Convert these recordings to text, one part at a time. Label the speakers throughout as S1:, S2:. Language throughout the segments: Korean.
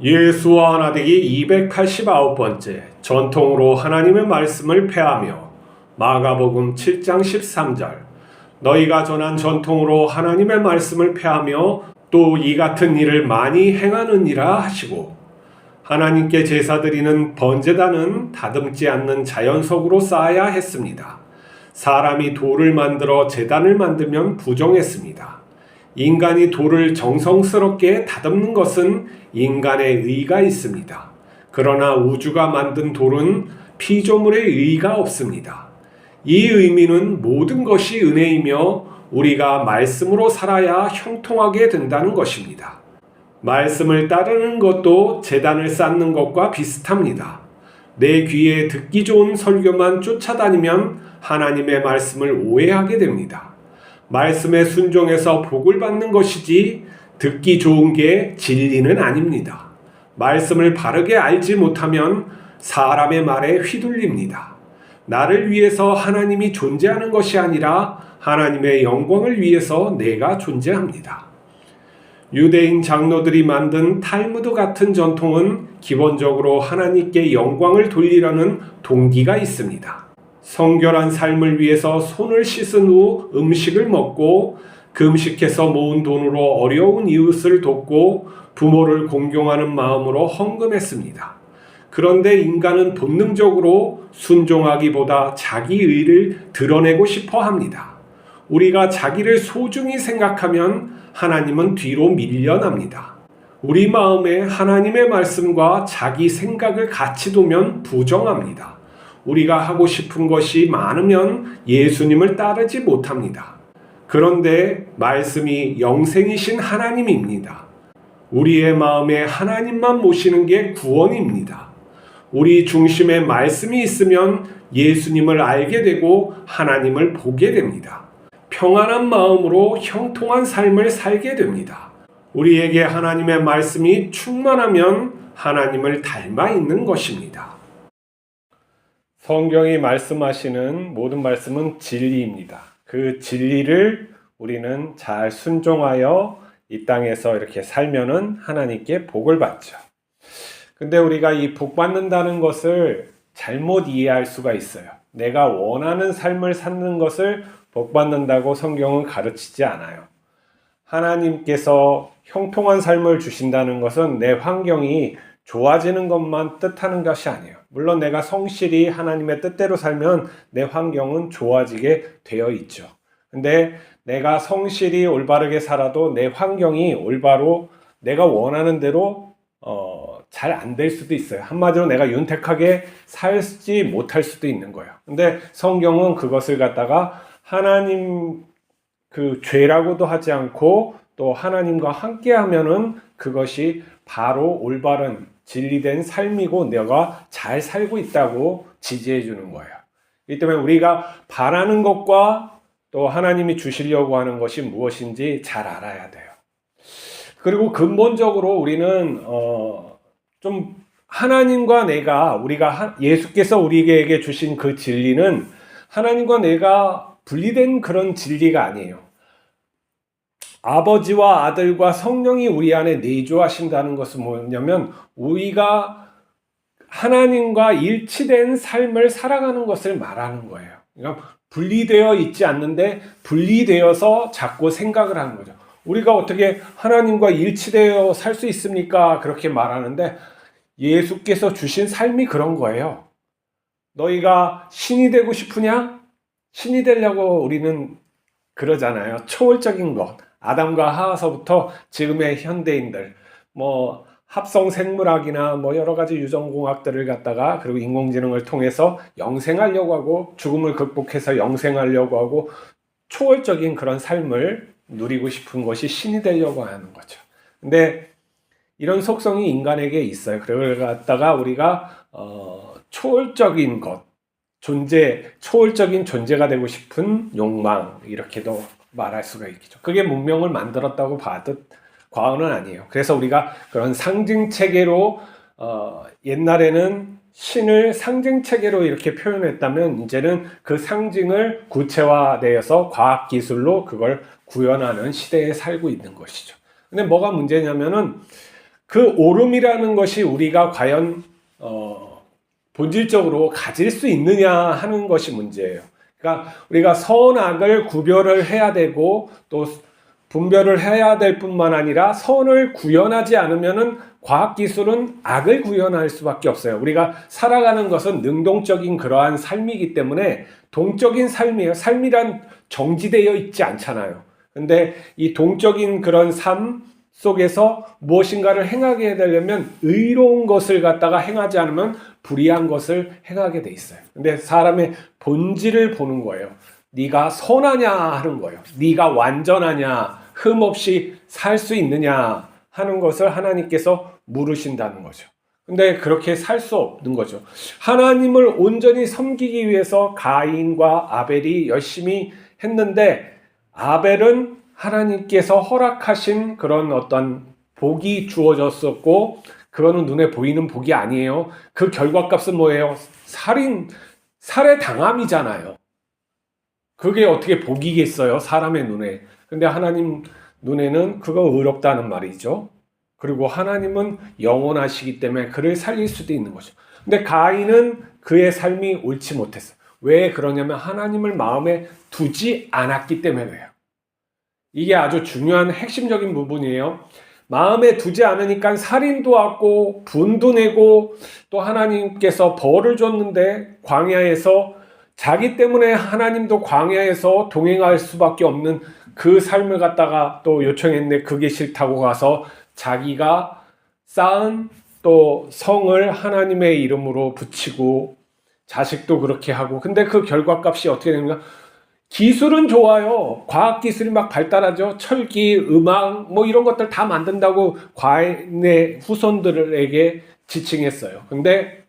S1: 예수와 나되기 289번째 전통으로 하나님의 말씀을 폐하며 마가복음 7장 13절 너희가 전한 전통으로 하나님의 말씀을 폐하며 또 이 같은 일을 많이 행하느니라 하시고 하나님께 제사 드리는 번제단은 다듬지 않는 자연석으로 쌓아야 했습니다. 사람이 돌을 만들어 제단을 만들면 부정했습니다. 인간이 돌을 정성스럽게 다듬는 것은 인간의 의가 있습니다. 그러나 우주가 만든 돌은 피조물의 의가 없습니다. 이 의미는 모든 것이 은혜이며 우리가 말씀으로 살아야 형통하게 된다는 것입니다. 말씀을 따르는 것도 제단을 쌓는 것과 비슷합니다. 내 귀에 듣기 좋은 설교만 쫓아다니면 하나님의 말씀을 오해하게 됩니다. 말씀에 순종해서 복을 받는 것이지 듣기 좋은 게 진리는 아닙니다. 말씀을 바르게 알지 못하면 사람의 말에 휘둘립니다. 나를 위해서 하나님이 존재하는 것이 아니라 하나님의 영광을 위해서 내가 존재합니다. 유대인 장로들이 만든 탈무드 같은 전통은 기본적으로 하나님께 영광을 돌리려는 동기가 있습니다. 성결한 삶을 위해서 손을 씻은 후 음식을 먹고 금식해서 모은 돈으로 어려운 이웃을 돕고 부모를 공경하는 마음으로 헌금했습니다. 그런데 인간은 본능적으로 순종하기보다 자기 의를 드러내고 싶어 합니다. 우리가 자기를 소중히 생각하면 하나님은 뒤로 밀려납니다. 우리 마음에 하나님의 말씀과 자기 생각을 같이 두면 부정합니다. 우리가 하고 싶은 것이 많으면 예수님을 따르지 못합니다. 그런데 말씀이 영생이신 하나님입니다. 우리의 마음에 하나님만 모시는 게 구원입니다. 우리 중심에 말씀이 있으면 예수님을 알게 되고 하나님을 보게 됩니다. 평안한 마음으로 형통한 삶을 살게 됩니다. 우리에게 하나님의 말씀이 충만하면 하나님을 닮아 있는 것입니다. 성경이 말씀하시는 모든 말씀은 진리입니다. 그 진리를 우리는 잘 순종하여 이 땅에서 이렇게 살면은 하나님께 복을 받죠. 근데 우리가 이 복 받는다는 것을 잘못 이해할 수가 있어요. 내가 원하는 삶을 사는 것을 복 받는다고 성경은 가르치지 않아요. 하나님께서 형통한 삶을 주신다는 것은 내 환경이 좋아지는 것만 뜻하는 것이 아니에요. 물론 내가 성실히 하나님의 뜻대로 살면 내 환경은 좋아지게 되어 있죠. 근데 내가 성실히 올바르게 살아도 내 환경이 올바로 내가 원하는 대로 잘 안 될 수도 있어요. 한마디로 내가 윤택하게 살지 못할 수도 있는 거예요. 근데 성경은 그것을 갖다가 하나님 그 죄라고도 하지 않고 또 하나님과 함께 하면은 그것이 바로 올바른 진리된 삶이고 내가 잘 살고 있다고 지지해 주는 거예요. 이 때문에 우리가 바라는 것과 또 하나님이 주시려고 하는 것이 무엇인지 잘 알아야 돼요. 그리고 근본적으로 우리는 좀 하나님과 우리가 예수께서 우리에게 주신 그 진리는 하나님과 내가 분리된 그런 진리가 아니에요. 아버지와 아들과 성령이 우리 안에 내주하신다는 것은 뭐냐면 우리가 하나님과 일치된 삶을 살아가는 것을 말하는 거예요. 그러니까 분리되어 있지 않는데 분리되어서 자꾸 생각을 하는 거죠. 우리가 어떻게 하나님과 일치되어 살 수 있습니까? 그렇게 말하는데 예수께서 주신 삶이 그런 거예요. 너희가 신이 되고 싶으냐? 신이 되려고 우리는 그러잖아요. 초월적인 것. 아담과 하와서부터 지금의 현대인들, 합성 생물학이나 여러 가지 유전공학들을 갖다가 그리고 인공지능을 통해서 영생하려고 하고 죽음을 극복해서 영생하려고 하고 초월적인 그런 삶을 누리고 싶은 것이 신이 되려고 하는 거죠. 근데 이런 속성이 인간에게 있어요. 그걸 갖다가 우리가 초월적인 것, 초월적인 존재가 되고 싶은 욕망 이렇게도 말할 수가 있겠죠. 그게 문명을 만들었다고 봐도 과언은 아니에요. 그래서 우리가 그런 상징 체계로 옛날에는 신을 상징 체계로 이렇게 표현했다면 이제는 그 상징을 구체화되어서 과학 기술로 그걸 구현하는 시대에 살고 있는 것이죠. 근데 뭐가 문제냐면은 그 오름이라는 것이 우리가 과연 본질적으로 가질 수 있느냐 하는 것이 문제예요. 그러니까 우리가 선악을 구별을 해야 되고 또 분별을 해야 될 뿐만 아니라 선을 구현하지 않으면은 과학기술은 악을 구현할 수밖에 없어요. 우리가 살아가는 것은 능동적인 그러한 삶이기 때문에 동적인 삶이에요. 삶이란 정지되어 있지 않잖아요. 근데 이 동적인 그런 삶 속에서 무엇인가를 행하게 되려면 의로운 것을 갖다가 행하지 않으면 불의한 것을 행하게 돼 있어요. 근데 사람의 본질을 보는 거예요. 네가 선하냐 하는 거예요. 네가 완전하냐, 흠없이 살 수 있느냐 하는 것을 하나님께서 물으신다는 거죠. 근데 그렇게 살 수 없는 거죠. 하나님을 온전히 섬기기 위해서 가인과 아벨이 열심히 했는데 아벨은 하나님께서 허락하신 그런 어떤 복이 주어졌었고 그거는 눈에 보이는 복이 아니에요. 그 결과값은 뭐예요? 살해 당함이잖아요. 그게 어떻게 복이겠어요? 사람의 눈에. 근데 하나님 눈에는 그거 의롭다는 말이죠. 그리고 하나님은 영원하시기 때문에 그를 살릴 수도 있는 거죠. 근데 가인은 그의 삶이 옳지 못했어요. 왜 그러냐면 하나님을 마음에 두지 않았기 때문에 그래요. 이게 아주 중요한 핵심적인 부분이에요. 마음에 두지 않으니까 살인도 하고 분도 내고 또 하나님께서 벌을 줬는데 광야에서 자기 때문에 하나님도 광야에서 동행할 수밖에 없는 그 삶을 갖다가 또 요청했는데 그게 싫다고 가서 자기가 쌓은 또 성을 하나님의 이름으로 붙이고 자식도 그렇게 하고 근데 그 결과값이 어떻게 되는가? 기술은 좋아요. 과학기술이 막 발달하죠. 철기, 음악 뭐 이런 것들 다 만든다고 과인의 후손들에게 지칭했어요. 근데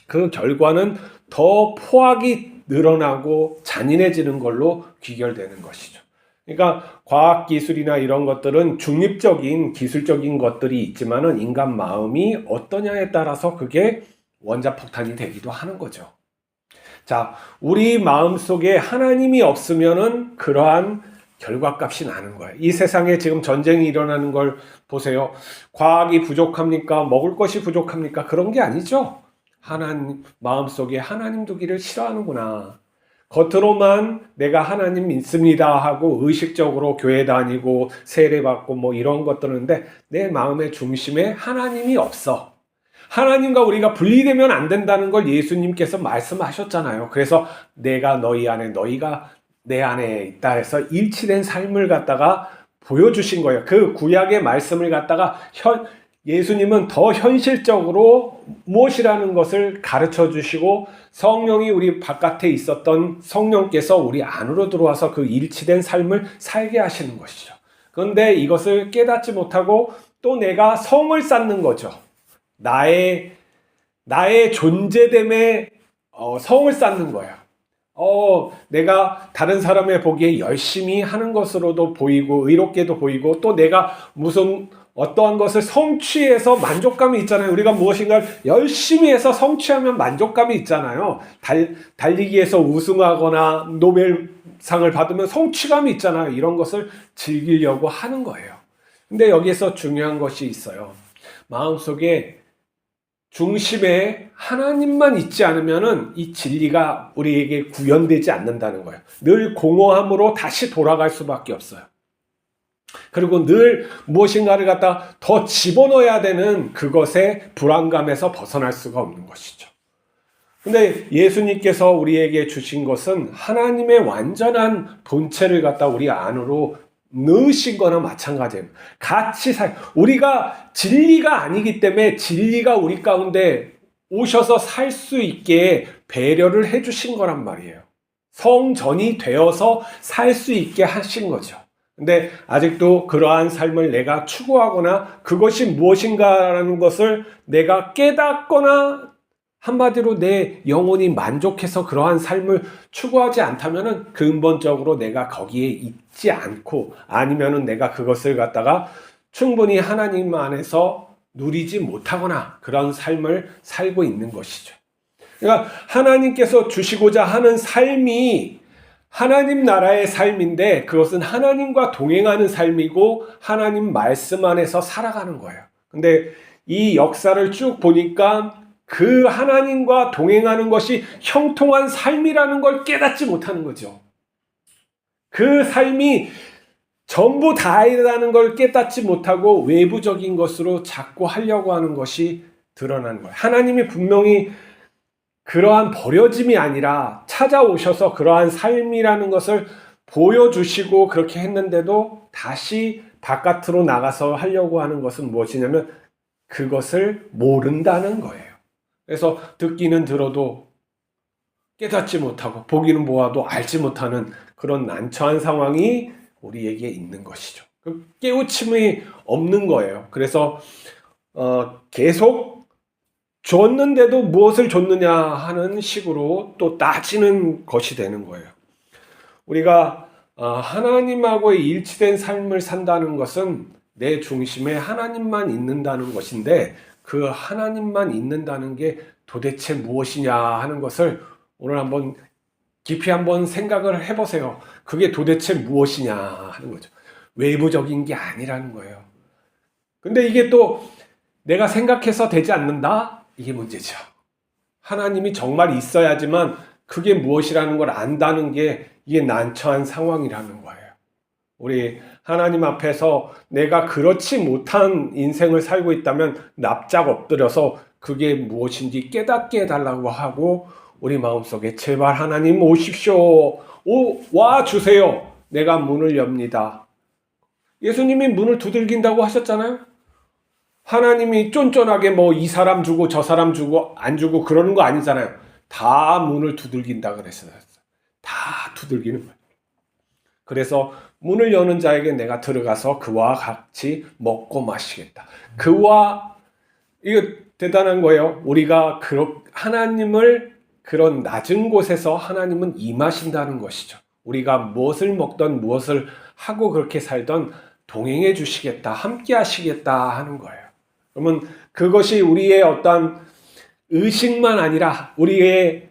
S1: 그 결과는 더 포악이 늘어나고 잔인해지는 걸로 귀결되는 것이죠. 그러니까 과학기술이나 이런 것들은 중립적인 기술적인 것들이 있지만은 인간 마음이 어떠냐에 따라서 그게 원자폭탄이 되기도 하는 거죠. 자, 우리 마음속에 하나님이 없으면은 그러한 결과값이 나는 거예요. 이 세상에 지금 전쟁이 일어나는 걸 보세요. 과학이 부족합니까? 먹을 것이 부족합니까? 그런 게 아니죠. 하나님 마음속에 하나님 두기를 싫어하는구나. 겉으로만 내가 하나님 믿습니다 하고 의식적으로 교회 다니고 세례받고 뭐 이런 것들인데 내 마음의 중심에 하나님이 없어. 하나님과 우리가 분리되면 안 된다는 걸 예수님께서 말씀하셨잖아요. 그래서 내가 너희 안에 너희가 내 안에 있다 해서 일치된 삶을 갖다가 보여주신 거예요. 그 구약의 말씀을 갖다가 예수님은 더 현실적으로 무엇이라는 것을 가르쳐 주시고 성령이 우리 바깥에 있었던 성령께서 우리 안으로 들어와서 그 일치된 삶을 살게 하시는 것이죠. 그런데 이것을 깨닫지 못하고 또 내가 성을 쌓는 거죠. 나의 존재됨에 성을 쌓는 거야. 내가 다른 사람의 보기에 열심히 하는 것으로도 보이고 의롭게도 보이고 또 내가 무슨 어떠한 것을 성취해서 만족감이 있잖아요. 우리가 무엇인가를 열심히 해서 성취하면 만족감이 있잖아요. 달리기에서 우승하거나 노벨상을 받으면 성취감이 있잖아요. 이런 것을 즐기려고 하는 거예요. 근데 여기에서 중요한 것이 있어요. 마음속에 중심에 하나님만 있지 않으면은 이 진리가 우리에게 구현되지 않는다는 거예요. 늘 공허함으로 다시 돌아갈 수밖에 없어요. 그리고 늘 무엇인가를 갖다 더 집어넣어야 되는 그것의 불안감에서 벗어날 수가 없는 것이죠. 근데 예수님께서 우리에게 주신 것은 하나님의 완전한 본체를 갖다 우리 안으로 넣으신 거나 마찬가지예요. 같이 우리가 진리가 아니기 때문에 진리가 우리 가운데 오셔서 살 수 있게 배려를 해주신 거란 말이에요. 성전이 되어서 살 수 있게 하신 거죠. 근데 아직도 그러한 삶을 내가 추구하거나 그것이 무엇인가라는 것을 내가 깨닫거나 한마디로 내 영혼이 만족해서 그러한 삶을 추구하지 않다면은 근본적으로 내가 거기에 있지 않고 아니면은 내가 그것을 갖다가 충분히 하나님 안에서 누리지 못하거나 그런 삶을 살고 있는 것이죠. 그러니까 하나님께서 주시고자 하는 삶이 하나님 나라의 삶인데 그것은 하나님과 동행하는 삶이고 하나님 말씀 안에서 살아가는 거예요. 근데 이 역사를 쭉 보니까 그 하나님과 동행하는 것이 형통한 삶이라는 걸 깨닫지 못하는 거죠. 그 삶이 전부 다이라는 걸 깨닫지 못하고 외부적인 것으로 자꾸 하려고 하는 것이 드러나는 거예요. 하나님이 분명히 그러한 버려짐이 아니라 찾아오셔서 그러한 삶이라는 것을 보여주시고 그렇게 했는데도 다시 바깥으로 나가서 하려고 하는 것은 무엇이냐면 그것을 모른다는 거예요. 그래서 듣기는 들어도 깨닫지 못하고 보기는 보아도 알지 못하는 그런 난처한 상황이 우리에게 있는 것이죠. 그 깨우침이 없는 거예요. 그래서 계속 줬는데도 무엇을 줬느냐 하는 식으로 또 따지는 것이 되는 거예요. 우리가 하나님하고의 일치된 삶을 산다는 것은 내 중심에 하나님만 있는다는 것인데 그 하나님만 있는다는 게 도대체 무엇이냐 하는 것을 오늘 한번 깊이 한번 생각을 해보세요. 그게 도대체 무엇이냐 하는 거죠. 외부적인 게 아니라는 거예요. 근데 이게 또 내가 생각해서 되지 않는다? 이게 문제죠. 하나님이 정말 있어야지만 그게 무엇이라는 걸 안다는 게 이게 난처한 상황이라는 거예요. 우리 하나님 앞에서 내가 그렇지 못한 인생을 살고 있다면 납작 엎드려서 그게 무엇인지 깨닫게 해달라고 하고 우리 마음속에 제발 하나님 오십시오. 와 주세요. 내가 문을 엽니다. 예수님이 문을 두들긴다고 하셨잖아요. 하나님이 쫀쫀하게 뭐 이 사람 주고 저 사람 주고 안 주고 그러는 거 아니잖아요. 다 문을 두들긴다 그랬어요. 다 두들기는 거예요. 그래서 문을 여는 자에게 내가 들어가서 그와 같이 먹고 마시겠다. 이거 대단한 거예요. 우리가 하나님을 그런 낮은 곳에서 하나님은 임하신다는 것이죠. 우리가 무엇을 먹던 무엇을 하고 그렇게 살던 동행해 주시겠다, 함께 하시겠다 하는 거예요. 그러면 그것이 우리의 어떤 의식만 아니라 우리의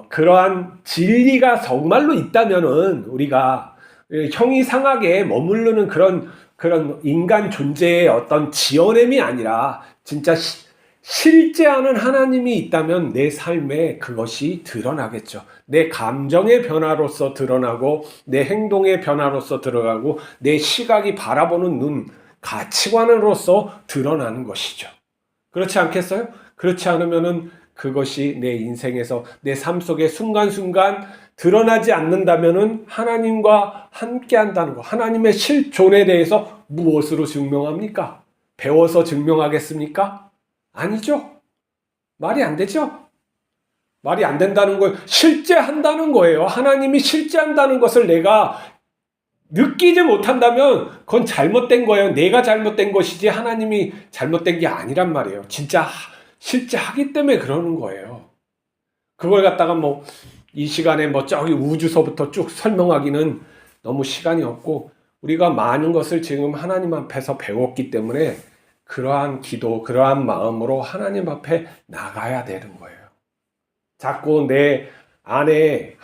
S1: 그러한 진리가 정말로 있다면은 우리가 형이 상하게 머무르는 그런 인간 존재의 어떤 지어냄이 아니라 진짜 실제하는 하나님이 있다면 내 삶에 그것이 드러나겠죠. 내 감정의 변화로서 드러나고 내 행동의 변화로서 드러나고 내 시각이 바라보는 눈, 가치관으로서 드러나는 것이죠. 그렇지 않겠어요? 그렇지 않으면은 그것이 내 인생에서 내 삶 속에 순간순간 드러나지 않는다면은 하나님과 함께 한다는 것, 하나님의 실존에 대해서 무엇으로 증명합니까? 배워서 증명하겠습니까? 아니죠. 말이 안 되죠. 말이 안 된다는 걸 실제 한다는 거예요. 하나님이 실제 한다는 것을 내가 느끼지 못한다면 그건 잘못된 거예요. 내가 잘못된 것이지 하나님이 잘못된 게 아니란 말이에요. 진짜 실제 하기 때문에 그러는 거예요. 그걸 갖다가 뭐 이 시간에 뭐 저기 우주서부터 쭉 설명하기는 너무 시간이 없고 우리가 많은 것을 지금 하나님 앞에서 배웠기 때문에 그러한 기도, 그러한 마음으로 하나님 앞에 나가야 되는 거예요. 자꾸 내 안에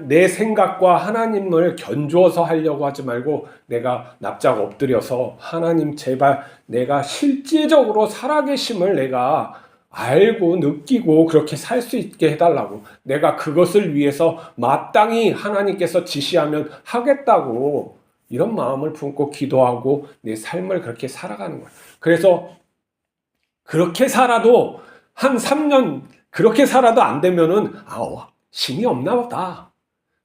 S1: 내 생각과 하나님을 견주어서 하려고 하지 말고 내가 납작 엎드려서 하나님 제발 내가 실제적으로 살아계심을 내가 알고 느끼고 그렇게 살 수 있게 해달라고, 내가 그것을 위해서 마땅히 하나님께서 지시하면 하겠다고 이런 마음을 품고 기도하고 내 삶을 그렇게 살아가는 거예요. 그래서 그렇게 살아도 한 3년 그렇게 살아도 안 되면은 신이 없나 보다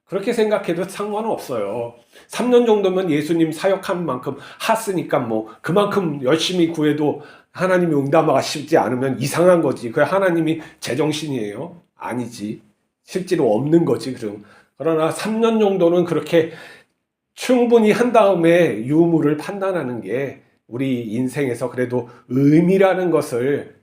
S1: 그렇게 생각해도 상관은 없어요. 3년 정도면 예수님 사역한 만큼 했으니까 뭐 그만큼 열심히 구해도 하나님이 응답하시지 않으면 이상한 거지. 그 하나님이 제정신이에요? 아니지. 실제로 없는 거지. 그러나 3년 정도는 그렇게 충분히 한 다음에 유무를 판단하는 게 우리 인생에서 그래도 의미라는 것을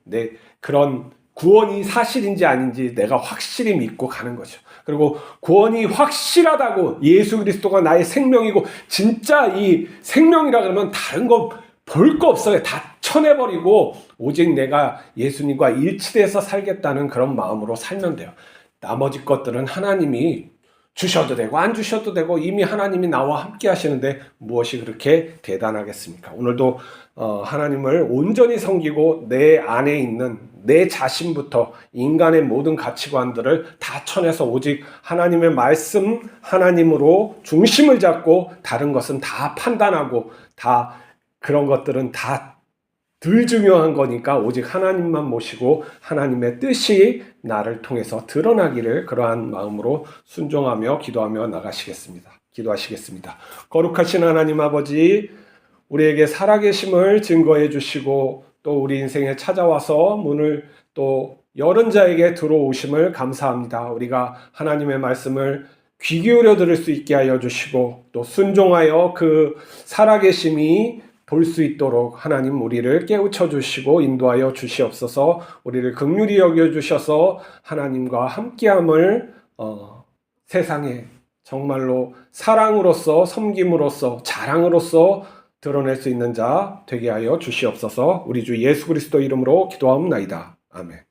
S1: 그런 구원이 사실인지 아닌지 내가 확실히 믿고 가는 거죠. 그리고 구원이 확실하다고 예수 그리스도가 나의 생명이고 진짜 이 생명이라 그러면 다른 거 볼 거 없어요. 다 쳐내버리고 오직 내가 예수님과 일치돼서 살겠다는 그런 마음으로 살면 돼요. 나머지 것들은 하나님이 주셔도 되고 안 주셔도 되고 이미 하나님이 나와 함께 하시는데 무엇이 그렇게 대단하겠습니까? 오늘도 하나님을 온전히 섬기고 내 안에 있는 내 자신부터 인간의 모든 가치관들을 다 쳐내서 오직 하나님의 말씀 하나님으로 중심을 잡고 다른 것은 다 판단하고 다 그런 것들은 다 덜 중요한 거니까 오직 하나님만 모시고 하나님의 뜻이 나를 통해서 드러나기를 그러한 마음으로 순종하며 기도하며 나가시겠습니다. 기도하시겠습니다. 거룩하신 하나님 아버지, 우리에게 살아계심을 증거해 주시고 또 우리 인생에 찾아와서 문을 또 여는 자에게 들어오심을 감사합니다. 우리가 하나님의 말씀을 귀 기울여 들을 수 있게 하여 주시고 또 순종하여 그 살아계심이 볼 수 있도록 하나님 우리를 깨우쳐 주시고 인도하여 주시옵소서. 우리를 긍휼히 여겨 주셔서 하나님과 함께함을 세상에 정말로 사랑으로서 섬김으로써 자랑으로서 드러낼 수 있는 자 되게 하여 주시옵소서. 우리 주 예수 그리스도 이름으로 기도하옵나이다. 아멘.